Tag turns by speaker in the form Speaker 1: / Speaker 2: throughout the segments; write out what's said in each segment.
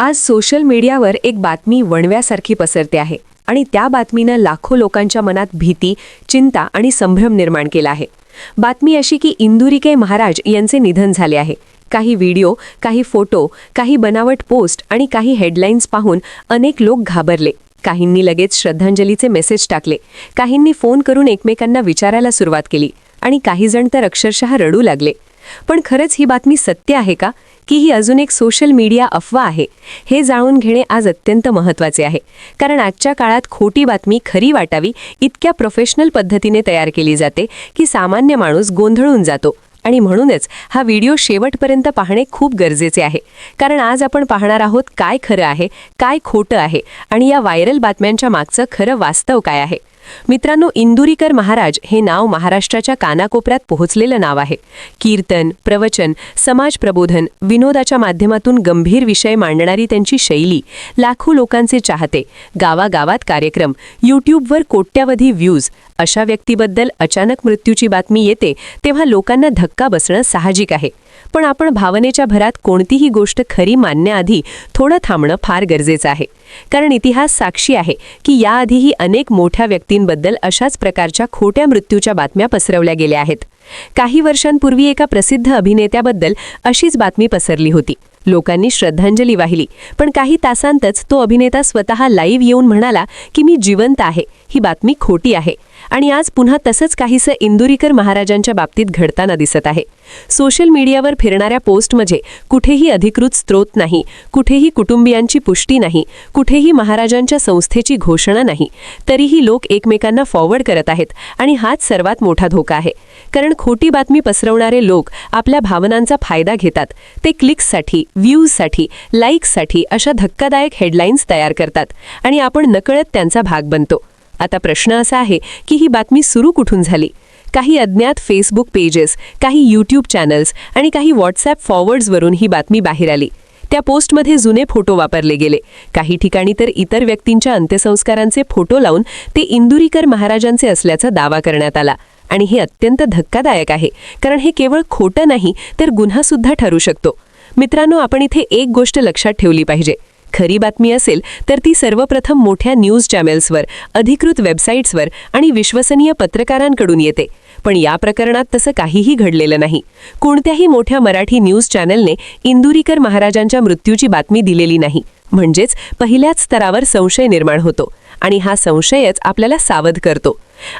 Speaker 1: आज सोशल मीडियावर एक बातमी वणव्यासारखी पसरते आहे आणि त्या बातमीनं लाखो लोकांच्या मनात भीती, चिंता आणि संभ्रम निर्माण केला आहे. बातमी अशी की इंदुरीके महाराज यांचे निधन झाले आहे. काही व्हिडिओ, काही फोटो, काही बनावट पोस्ट आणि काही हेडलाईन्स पाहून अनेक लोक घाबरले. काहींनी लगेच श्रद्धांजलीचे मेसेज टाकले, काहींनी फोन करून एकमेकांना विचारायला सुरुवात केली आणि काही जण तर अक्षरशः रडू लागले. पण खरंच ही बातमी सत्य आहे का, की ही अजून एक सोशल मीडिया अफवा आहे? हे जाणून घेणे आज अत्यंत महत्त्वाचे आहे, कारण आजच्या काळात खोटी बातमी खरी वाटावी इतक्या प्रोफेशनल पद्धतीने तयार केली जाते की सामान्य माणूस गोंधळून जातो. आणि म्हणूनच हा व्हिडिओ शेवटपर्यंत पाहणे खूप गरजेचे आहे, कारण आज आपण पाहणार आहोत काय खरं आहे, काय खोटं आहे आणि या व्हायरल बातम्यांच्या मागचं खरं वास्तव काय आहे. मित्रांनो, इंदुरीकर महाराज हे नाव महाराष्ट्राच्या कानाकोपऱ्यात पोहोचलेलं नाव आहे. कीर्तन, प्रवचन, समाज प्रबोधन, विनोदाच्या माध्यमातून गंभीर विषय मांडणारी त्यांची शैली, लाखो लोकांचे चाहते, गावागावात कार्यक्रम, यूट्यूबवर कोट्यावधी व्ह्यूज. अशा व्यक्तीबद्दल अचानक मृत्यूची बातमी येते तेव्हा लोकांना धक्का बसणं साहजिक आहे. पण आपण भावनेच्या भरात कोणतीही गोष्ट खरी मानण्याआधी थोडं थांबणं फार गरजेचं आहे, कारण इतिहास साक्षी आहे की याआधीही अनेक मोठ्या व्यक्तींबद्दल अशाच प्रकारच्या खोट्या मृत्यूच्या बातम्या पसरवल्या गेल्या आहेत. काही वर्षांपूर्वी एका प्रसिद्ध अभिनेत्याबद्दल अशीच बातमी पसरली होती. लोकांनी श्रद्धांजली वाहिली, पण काही तासांतच तो अभिनेता स्वतः लाईव्ह येऊन म्हणाला की मी जिवंत आहे. ही बातमी खोटी आहे. आणि आज पुन्हा तसंच काहीसं इंदुरीकर महाराजांच्या बाबतीत घडताना दिसत आहे. सोशल मीडियावर फिरणाऱ्या पोस्टमध्ये कुठेही अधिकृत स्रोत नाही, कुठेही कुटुंबियांची पुष्टी नाही, कुठेही महाराजांच्या संस्थेची घोषणा नाही. तरीही लोक एकमेकांना फॉरवर्ड करत आहेत आणि हाच सर्वात मोठा धोका आहे, कारण खोटी बातमी पसरवणारे लोक आपल्या भावनांचा फायदा घेतात. ते क्लिक्ससाठी, व्ह्यूजसाठी, लाईक्ससाठी अशा धक्कादायक हेडलाईन्स तयार करतात आणि आपण नकळत त्यांचा भाग बनतो. आता प्रश्न असा आहे की ही बातमी सुरू कुठून झाली? काही अज्ञात फेसबुक पेजेस, काही यूट्यूब चॅनल्स आणि काही व्हॉट्सॲप फॉरवर्ड्सवरून ही बातमी बाहेर आली. त्या पोस्टमध्ये जुने फोटो वापरले गेले. काही ठिकाणी तर इतर व्यक्तींच्या अंत्यसंस्कारांचे फोटो लावून ते इंदुरीकर महाराजांचे असल्याचा दावा करण्यात आला. आणि हे अत्यंत धक्कादायक आहे, कारण हे केवळ खोटं नाही तर गुन्हासुद्धा ठरू शकतो. मित्रांनो, आपण इथे एक गोष्ट लक्षात ठेवली पाहिजे. खरी बातमी असेल तर ती सर्वप्रथम मोठ्या न्यूज चॅनेल्सवर, अधिकृत वेबसाईट्सवर आणि विश्वसनीय पत्रकारांकडून येते. पण या प्रकरणात तसं काहीही घडलेलं नाही. कोणत्याही मोठ्या मराठी न्यूज चॅनलने इंदुरीकर महाराजांच्या मृत्यूची बातमी दिलेली नाही. म्हणजेच पहिल्याच स्तरावर संशय निर्माण होतो आणि हा संशयच आपल्याला सावध करतो.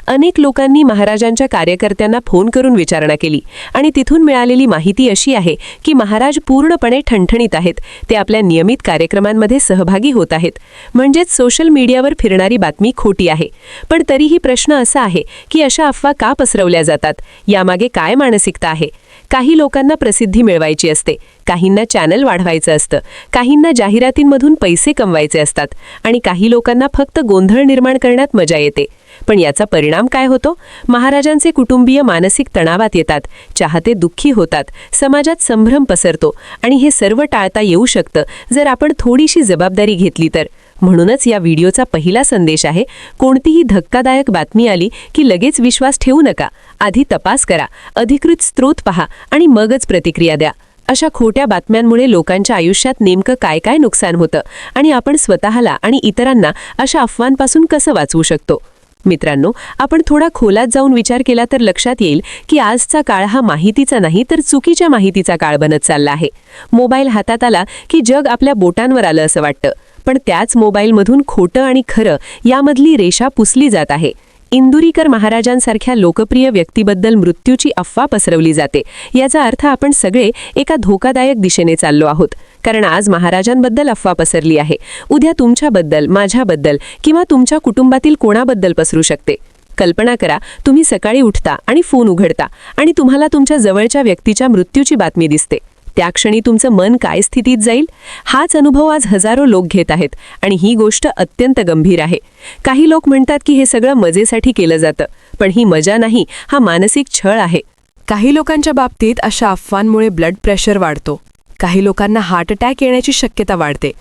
Speaker 1: अनेक लोकांनी महाराजांच्या कार्यकर्त्यांना फोन करून विचारणा केली आणि तिथून मिळालेली माहिती अशी आहे की महाराज पूर्णपणे ठणठणीत आहेत. ते आपल्या नियमित कार्यक्रमांमध्ये सहभागी होत आहेत. म्हणजेच सोशल मीडियावर फिरणारी बातमी खोटी आहे. पण तरीही प्रश्न असा आहे की अशा अफवा का पसरवल्या जातात? यामागे काय मानसिकता आहे? काही लोकांना प्रसिद्धी मिळवायची असते, काहींना चॅनल वाढवायचं असतं, काहींना जाहिरातींमधून पैसे कमवायचे असतात आणि काही लोकांना फक्त गोंधळ निर्माण करण्यात मजा येते. पण याचा परिणाम काय होतो? महाराजांचे कुटुंबीय मानसिक तणावात येतात, चाहते दुःखी होतात, समाजात संभ्रम पसरतो आणि हे सर्व टाळता येऊ शकतं जर आपण थोडीशी जबाबदारी घेतली तर. म्हणूनच या व्हिडिओचा पहिला संदेश आहे, कोणतीही धक्कादायक बातमी आली की लगेच विश्वास ठेवू नका. आधी तपास करा, अधिकृत स्रोत पहा आणि मगच प्रतिक्रिया द्या. अशा खोट्या बातम्यांमुळे लोकांच्या आयुष्यात नेमकं काय काय नुकसान होतं आणि आपण स्वतःला आणि इतरांना अशा अफवांपासून कसं वाचवू शकतो? मित्रांनो, आपण थोडा खोलात जाऊन विचार केला तर लक्षात येईल की आजचा काळ हा माहितीचा नाही तर चुकीच्या माहितीचा काळ बनत चालला आहे. मोबाईल हातात आला की जग आपल्या बोटांवर आलं असं वाटतं, पण त्याच मोबाईलमधून खोटं आणि खरं यामधली रेषा पुसली जात आहे. इंदुरीकर महाराजांसारख्या लोकप्रिय व्यक्तीबद्दल मृत्यूची अफवा पसरवली जाते. याचा अर्थ आपण सगळे एका धोकादायक दिशेने चाललो आहोत, कारण आज महाराजांबद्दल अफवा पसरली आहे, उद्या तुमच्याबद्दल, माझ्याबद्दल किंवा तुमच्या कुटुंबातील कोणाबद्दल पसरू शकते. कल्पना करा, तुम्ही सकाळी उठता आणि फोन उघडता आणि तुम्हाला तुमच्या जवळच्या व्यक्तीच्या मृत्यूची बातमी दिसते. त्या क्षणी तुमचं मन काय स्थितीत जाईल? हाच अनुभव आज हजारो लोक घेत आहेत आणि ही गोष्ट अत्यंत गंभीर आहे. काही लोक म्हणतात की हे सगळं मजेसाठी केलं जातं, पण ही मजा नाही, हा मानसिक छळ आहे.
Speaker 2: काही लोकांच्या बाबतीत अशा अफवांमुळे ब्लड प्रेशर वाढतो, काही लोकांना हार्ट अटॅक येण्याची शक्यता वाढते,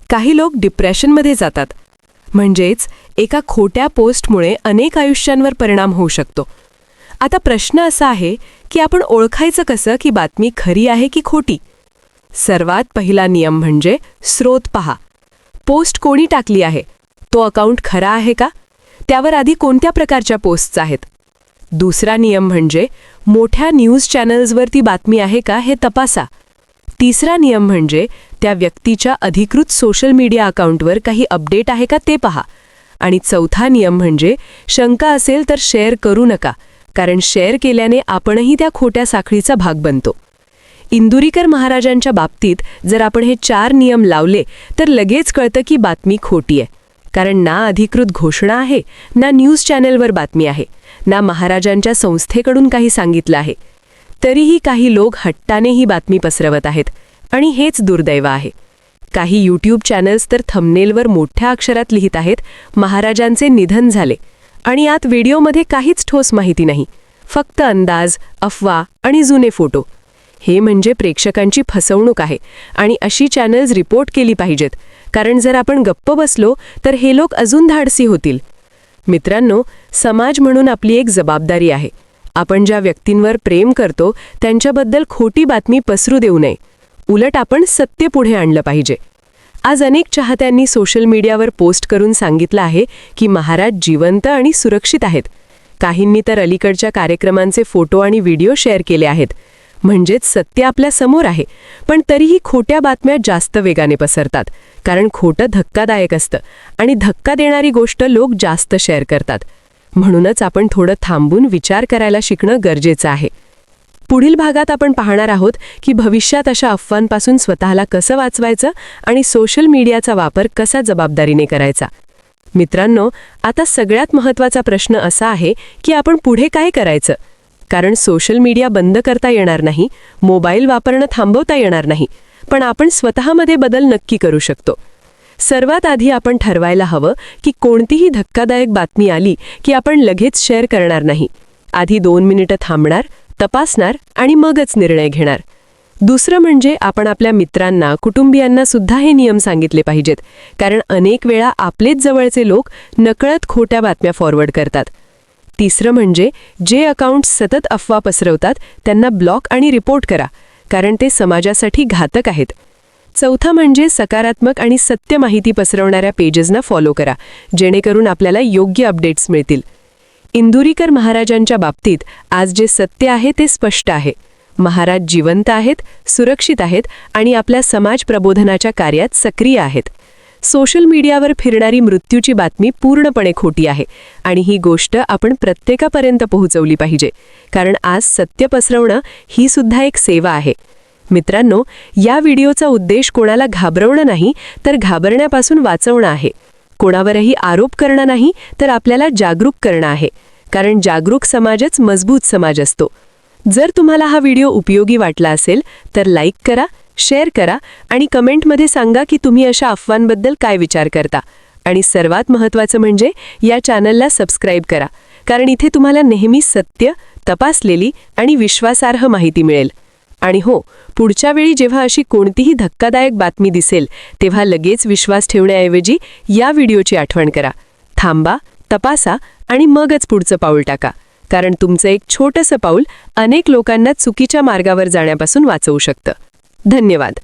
Speaker 2: काही लोक डिप्रेशनमध्ये जातात. म्हणजेच एका खोट्या पोस्टमुळे अनेक आयुष्यांवर परिणाम होऊ शकतो. आता प्रश्न असा आहे की आपण ओळखायचं कसं की बातमी खरी आहे की खोटी? सर्वात पहिला नियम म्हणजे स्रोत पहा. पोस्ट कोणी टाकली आहे, तो अकाउंट खरा आहे का, त्यावर आधी कोणत्या प्रकारच्या पोस्ट्स आहेत. दुसरा नियम म्हणजे मोठ्या न्यूज चॅनल्सवरती बातमी आहे का हे तपासा. तिसरा नियम म्हणजे त्या व्यक्तीच्या अधिकृत सोशल मीडिया अकाउंटवर काही अपडेट आहे का ते पहा. आणि चौथा नियम म्हणजे शंका असेल तर शेअर करू नका, कारण शेअर केल्याने आपणही त्या खोट्या साखळीचा भाग बनतो. इंदुरीकर महाराजांच्या बाबतीत जर आपण हे 4 नियम लावले तर लगेच कळतं की बातमी खोटी आहे. कारण ना अधिकृत घोषणा आहे, ना न्यूज चॅनेलवर बातमी आहे, ना महाराजांच्या संस्थेकडून काही सांगितलं आहे. तरीही काही लोक हट्टाने ही बातमी पसरवत आहेत आणि हेच दुर्दैव आहे. काही यूट्यूब चॅनल्स तर थंबनेलवर मोठ्या अक्षरात लिहित आहेत, महाराजांचे निधन झाले, आणि यात व्हिडिओमध्ये काहीच ठोस माहिती नाही, फक्त अंदाज, अफवा आणि जुने फोटो. हे म्हणजे प्रेक्षकांची फसवणूक आहे आणि अशी चॅनल्स रिपोर्ट केली पाहिजेत, कारण जर आपण गप्प बसलो तर हे लोक अजून धाडसी होतील. मित्रांनो, समाज म्हणून आपली एक जबाबदारी आहे. आपण ज्या व्यक्तींवर प्रेम करतो त्यांच्याबद्दल खोटी बातमी पसरू देऊ नये. उलट आपण सत्य पुढे आणलं पाहिजे. आज अनेक चाहत्यांनी सोशल मीडियावर पोस्ट करून सांगितलं आहे की महाराज जिवंत आणि सुरक्षित आहेत. काहींनी तर अलीकडच्या कार्यक्रमांचे फोटो आणि व्हिडिओ शेअर केले आहेत. म्हणजेच सत्य आपल्या समोर आहे, पण तरीही खोट्या बातम्या जास्त वेगाने पसरतात, कारण खोटं धक्कादायक असतं आणि धक्का देणारी गोष्ट लोक जास्त शेअर करतात. म्हणूनच आपण थोडं थांबून विचार करायला शिकणं गरजेचं आहे. पुढील भागात आपण पाहणार आहोत की भविष्यात अशा अफवांपासून स्वतःला कसं वाचवायचं आणि सोशल मीडियाचा वापर कसा जबाबदारीने करायचा. मित्रांनो, आता सगळ्यात महत्त्वाचा प्रश्न असा आहे की आपण पुढे काय करायचं. कारण सोशल मीडिया बंद करता येणार नाही, मोबाईल वापरणं थांबवता येणार नाही, पण आपण स्वतःमध्ये बदल नक्की करू शकतो. सर्वात आधी आपण ठरवायला हवं की कोणतीही धक्कादायक बातमी आली की आपण लगेच शेअर करणार नाही. आधी 2 मिनिटं थांबणार, तपासणार आणि मगच निर्णय घेणार. दुसरं म्हणजे आपण आपल्या मित्रांना, कुटुंबियांना सुद्धा हे नियम सांगितले पाहिजेत, कारण अनेक वेळा आपलेच जवळचे लोक नकळत खोट्या बातम्या फॉरवर्ड करतात. तिसरं म्हणजे जे अकाउंट्स सतत अफवा पसरवतात त्यांना ब्लॉक आणि रिपोर्ट करा, कारण ते समाजासाठी घातक आहेत. चौथा म्हणजे सकारात्मक आणि सत्य माहिती पसरवणाऱ्या पेजेसना फॉलो करा, जेणेकरून आपल्याला योग्य अपडेट्स मिळतील. इंदुरीकर महाराजांच्या बाबतीत आज जे सत्य आहे ते स्पष्ट आहे. महाराज जिवंत आहेत, सुरक्षित आहेत आणि आपल्या समाज प्रबोधनाच्या कार्यात सक्रिय आहेत. सोशल मीडियावर फिरणारी मृत्यूची बातमी पूर्णपणे खोटी आहे आणि ही गोष्ट आपण प्रत्येकापर्यंत पोहोचवली पाहिजे, कारण आज सत्य पसरवणं ही सुद्धा एक सेवा आहे. मित्रांनो, या व्हिडिओचा उद्देश कोणाला घाबरवणं नाही, तर घाबरण्यापासून वाचवणं आहे. कोणावरही आरोप करणं नाही, तर आपल्याला जागरूक करणं आहे, कारण जागरूक समाजच मजबूत समाज असतो. जर तुम्हाला हा व्हिडिओ उपयोगी वाटला असेल तर लाईक करा, शेअर करा आणि कमेंटमध्ये सांगा की तुम्ही अशा अफवांबद्दल काय विचार करता. आणि सर्वात महत्त्वाचं म्हणजे या चॅनलला सबस्क्राईब करा, कारण इथे तुम्हाला नेहमी सत्य, तपासलेली आणि विश्वासार्ह माहिती मिळेल. आणि हो, पुढच्या वेळी जेव्हा अशी कोणतीही धक्कादायक बातमी दिसेल तेव्हा लगेच विश्वास ठेवण्याऐवजी या व्हिडिओची आठवण करा. थांबा, तपासा आणि मगच पुढचं पाऊल टाका, कारण तुमचं एक छोटंसं पाऊल अनेक लोकांना चुकीच्या मार्गावर जाण्यापासून वाचवू शकतं. धन्यवाद.